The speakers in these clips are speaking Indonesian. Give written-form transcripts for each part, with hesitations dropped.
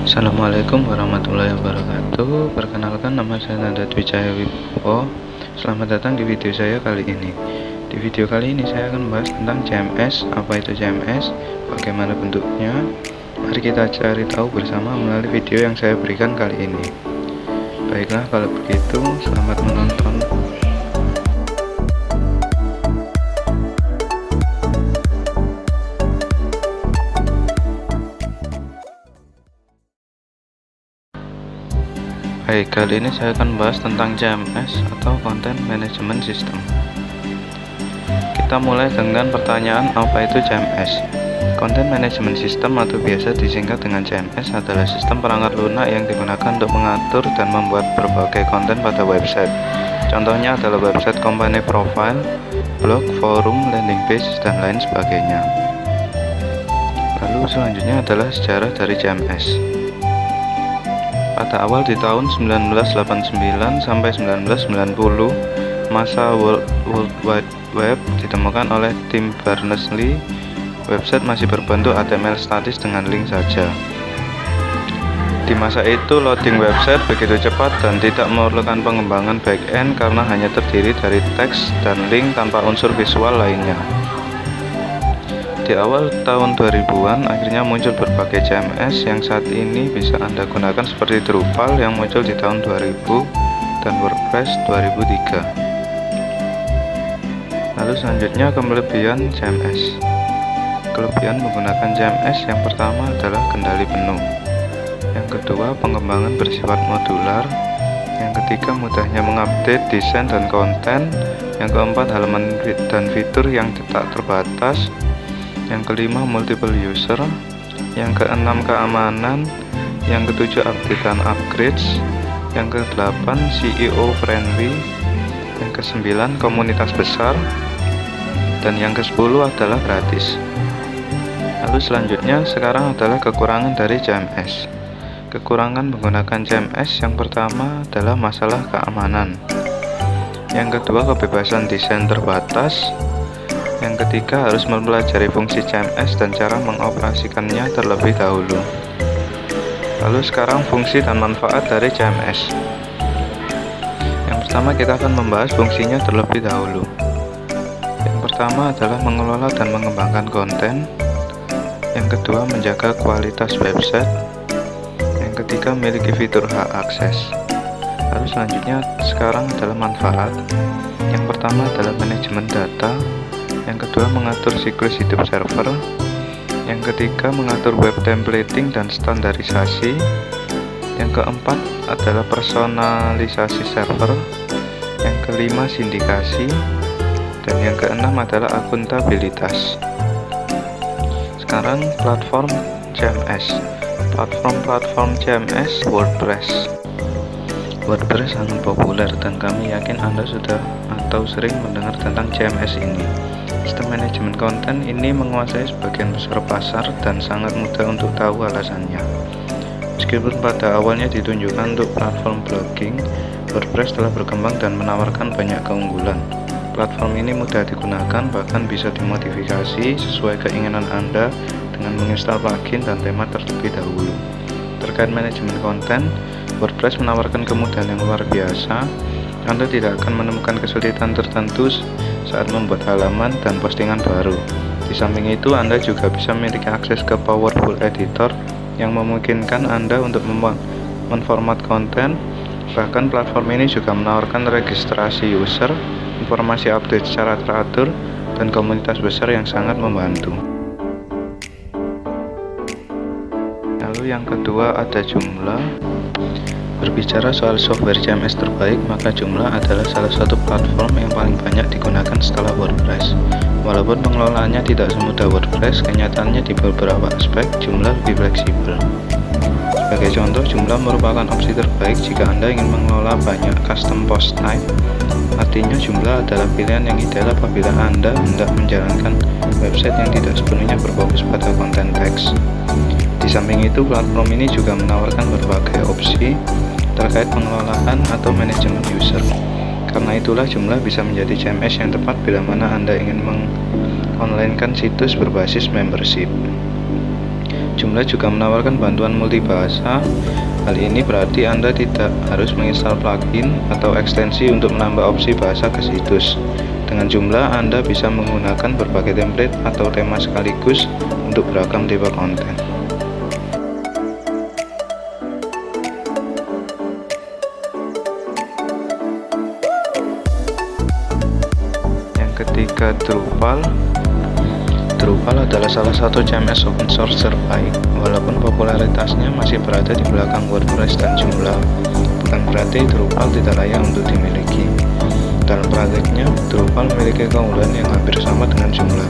Assalamualaikum warahmatullahi wabarakatuh. Perkenalkan, nama saya Nanda Dwi Cahya Wibowo. Selamat datang di video saya kali ini. Di video kali ini saya akan membahas tentang CMS. Apa itu CMS? Bagaimana bentuknya? Mari kita cari tahu bersama melalui video yang saya berikan kali ini. Baiklah, kalau begitu selamat menonton. Baik, kali ini saya akan membahas tentang CMS atau Content Management System. Kita mulai dengan pertanyaan, apa itu CMS? Content Management System atau biasa disingkat dengan CMS adalah sistem perangkat lunak yang digunakan untuk mengatur dan membuat berbagai konten pada website. Contohnya adalah website company profile, blog, forum, landing page, dan lain sebagainya. Lalu selanjutnya adalah sejarah dari CMS. Pada awal di tahun 1989 sampai 1990, masa World Wide Web ditemukan oleh Tim Berners-Lee. Website masih berbentuk HTML statis dengan link saja. Di masa itu, loading website begitu cepat dan tidak memerlukan pengembangan back-end karena hanya terdiri dari teks dan link tanpa unsur visual lainnya. Di awal tahun 2000-an, akhirnya muncul berbagai CMS yang saat ini bisa Anda gunakan seperti Drupal yang muncul di tahun 2000 dan WordPress 2003. Lalu selanjutnya kelebihan CMS. Kelebihan menggunakan CMS yang pertama adalah kendali penuh. Yang kedua, pengembangan bersifat modular. Yang ketiga, mudahnya mengupdate desain dan konten. Yang keempat, halaman dan fitur yang tak terbatas. Yang kelima, multiple user. Yang keenam, keamanan. Yang ketujuh, update dan upgrades. Yang kedelapan, CEO friendly. Yang kesembilan, komunitas besar. Dan yang kesepuluh adalah gratis. Lalu selanjutnya sekarang adalah kekurangan dari CMS. Kekurangan menggunakan CMS yang pertama adalah masalah keamanan. Yang kedua, kebebasan desain terbatas. Yang ketiga, harus mempelajari fungsi CMS dan cara mengoperasikannya terlebih dahulu. Lalu sekarang fungsi dan manfaat dari CMS. Yang pertama, kita akan membahas fungsinya terlebih dahulu. Yang pertama adalah mengelola dan mengembangkan konten. Yang kedua, menjaga kualitas website. Yang ketiga, memiliki fitur hak akses. Lalu selanjutnya sekarang adalah manfaat. Yang pertama adalah manajemen data. Yang kedua, mengatur siklus hidup server. Yang ketiga, mengatur web templating dan standarisasi. Yang keempat adalah personalisasi server. Yang kelima, sindikasi. Dan yang keenam adalah akuntabilitas. Sekarang platform CMS. Platform CMS WordPress. WordPress sangat populer dan kami yakin Anda sudah atau sering mendengar tentang CMS ini. Sistem manajemen konten ini menguasai sebagian besar pasar dan sangat mudah untuk tahu alasannya. Meskipun pada awalnya ditunjukkan untuk platform blogging, WordPress telah berkembang dan menawarkan banyak keunggulan. Platform ini mudah digunakan, bahkan bisa dimodifikasi sesuai keinginan Anda dengan menginstal plugin dan tema terlebih dahulu. Terkait manajemen konten, WordPress menawarkan kemudahan yang luar biasa. Anda tidak akan menemukan kesulitan tertentu saat membuat halaman dan postingan baru. Di samping itu, Anda juga bisa memiliki akses ke Powerful Editor yang memungkinkan Anda untuk menformat konten. Bahkan platform ini juga menawarkan registrasi user, informasi update secara teratur, dan komunitas besar yang sangat membantu. Lalu yang kedua ada Joomla. Berbicara soal software CMS terbaik, maka Joomla adalah salah satu platform yang paling banyak digunakan setelah WordPress. Walaupun pengelolaannya tidak semudah WordPress, kenyataannya di beberapa aspek Joomla lebih fleksibel. Sebagai contoh, Joomla merupakan opsi terbaik jika Anda ingin mengelola banyak custom post type. Artinya, Joomla adalah pilihan yang ideal apabila Anda hendak menjalankan website yang tidak sepenuhnya berfokus pada konten teks. Di samping itu, platform ini juga menawarkan berbagai opsi terkait pengelolaan atau manajemen user. Karena itulah Joomla bisa menjadi CMS yang tepat bila mana Anda ingin mengonlinekan situs berbasis membership. Joomla juga menawarkan bantuan multibahasa. Hal ini berarti Anda tidak harus menginstal plugin atau ekstensi untuk menambah opsi bahasa ke situs. Dengan Joomla, Anda bisa menggunakan berbagai template atau tema sekaligus untuk beragam tipe konten. Yang ketiga, Drupal. Drupal adalah salah satu CMS open source terbaik. Walaupun popularitasnya masih berada di belakang WordPress dan Joomla, bukan berarti Drupal tidak layak untuk dimiliki. Dalam praktiknya, Drupal memiliki keunggulan yang hampir sama dengan Joomla.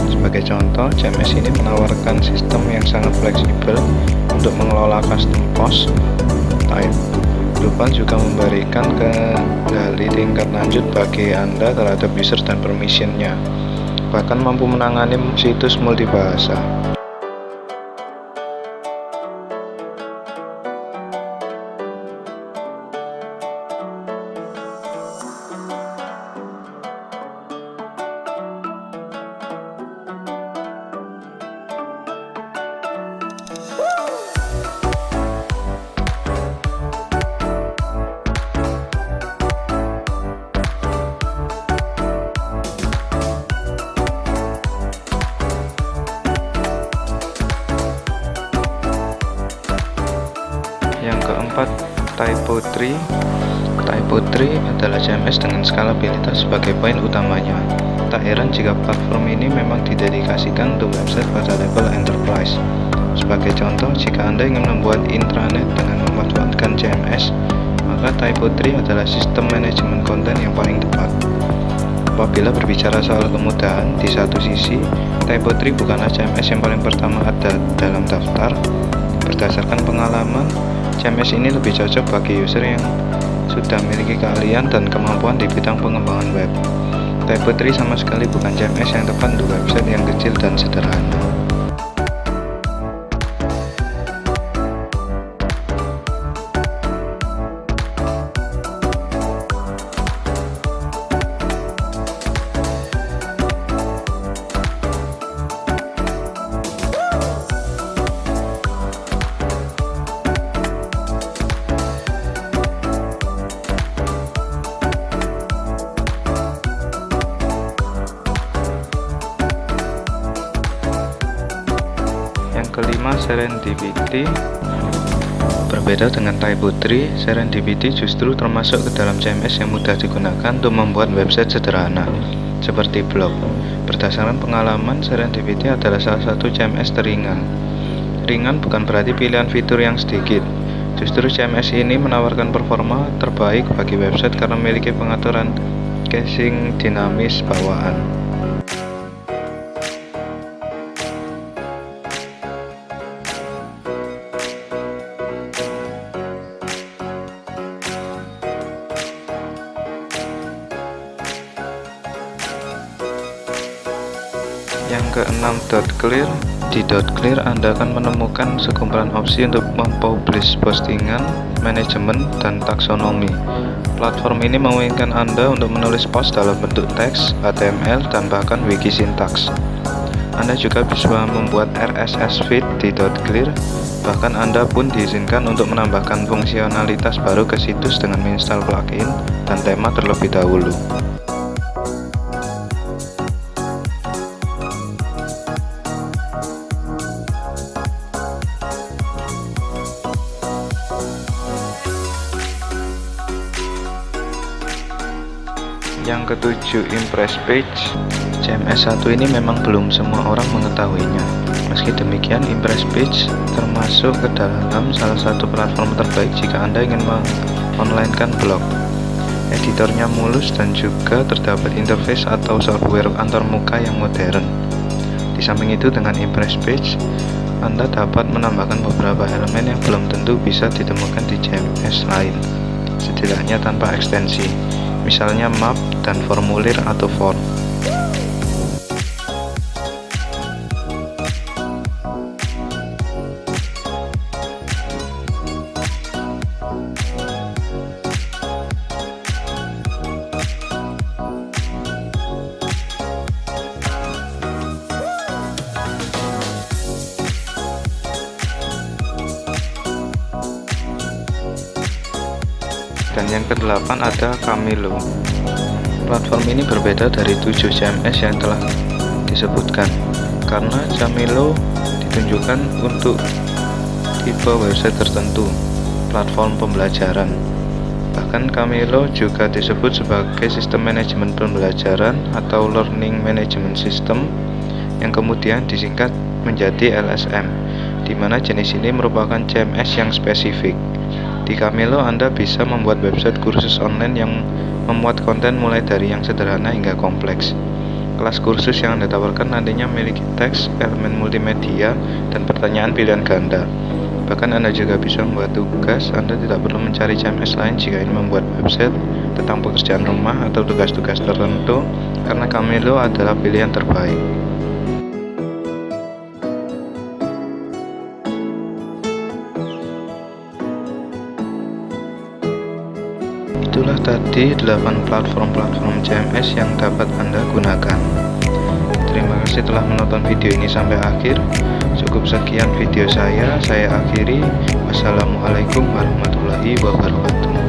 Sebagai contoh, CMS ini menawarkan sistem yang sangat fleksibel untuk mengelola custom post type. Drupal juga memberikan kendali tingkat lanjut bagi Anda terhadap user dan permission-nya, bahkan mampu menangani situs multibahasa. Yang keempat, Typo3. Typo3 adalah CMS dengan skalabilitas sebagai poin utamanya. Tak heran jika platform ini memang didedikasikan untuk website pada level enterprise. Sebagai contoh, jika Anda ingin membuat intranet dengan memanfaatkan CMS, maka Typo3 adalah sistem manajemen konten yang paling tepat. Apabila berbicara soal kemudahan, di satu sisi, Typo3 bukanlah CMS yang paling pertama ada dalam daftar. Berdasarkan pengalaman, CMS ini lebih cocok bagi user yang sudah memiliki keahlian dan kemampuan di bidang pengembangan web. Typo3 sama sekali bukan CMS yang tepat untuk website yang kecil dan sederhana. Kelima, Serendipity. Berbeda dengan Typo3, Serendipity justru termasuk ke dalam CMS yang mudah digunakan untuk membuat website sederhana, seperti blog. Berdasarkan pengalaman, Serendipity adalah salah satu CMS teringan. Ringan bukan berarti pilihan fitur yang sedikit. Justru CMS ini menawarkan performa terbaik bagi website karena memiliki pengaturan caching dinamis bawaan. Yang keenam, .clear. Di .clear Anda akan menemukan sekumpulan opsi untuk mempublish postingan, manajemen, dan taksonomi. Platform ini memungkinkan Anda untuk menulis post dalam bentuk teks, HTML, dan bahkan wiki sintaks. Anda juga bisa membuat RSS feed di .clear. Bahkan Anda pun diizinkan untuk menambahkan fungsionalitas baru ke situs dengan menginstal plugin dan tema terlebih dahulu. Yang ketujuh, Impress Page. CMS 1 ini memang belum semua orang mengetahuinya. Meski demikian, Impress Page termasuk ke dalam salah satu platform terbaik jika Anda ingin mengonlinekan blog. Editornya mulus dan juga terdapat interface atau software antarmuka yang modern. Di samping itu, dengan Impress Page, Anda dapat menambahkan beberapa elemen yang belum tentu bisa ditemukan di CMS lain, setidaknya tanpa ekstensi, misalnya map dan formulir atau form. Dan yang ke-8 ada Camelo. Platform ini berbeda dari 7 CMS yang telah disebutkan, karena Camelo ditunjukkan untuk tipe website tertentu, platform pembelajaran. Bahkan Camelo juga disebut sebagai sistem manajemen pembelajaran atau Learning Management System, yang kemudian disingkat menjadi LSM, di mana jenis ini merupakan CMS yang spesifik. Di Camelo Anda bisa membuat website kursus online yang memuat konten mulai dari yang sederhana hingga kompleks. Kelas kursus yang Anda tawarkan nantinya memiliki teks, elemen multimedia, dan pertanyaan pilihan ganda. Bahkan Anda juga bisa membuat tugas. Anda tidak perlu mencari CMS lain jika ingin membuat website tentang pekerjaan rumah atau tugas-tugas tertentu, karena Camelo adalah pilihan terbaik. Itulah tadi 8 platform CMS yang dapat Anda gunakan. Terima kasih telah menonton video ini sampai akhir. Cukup sekian video saya akhiri. Wassalamualaikum warahmatullahi wabarakatuh.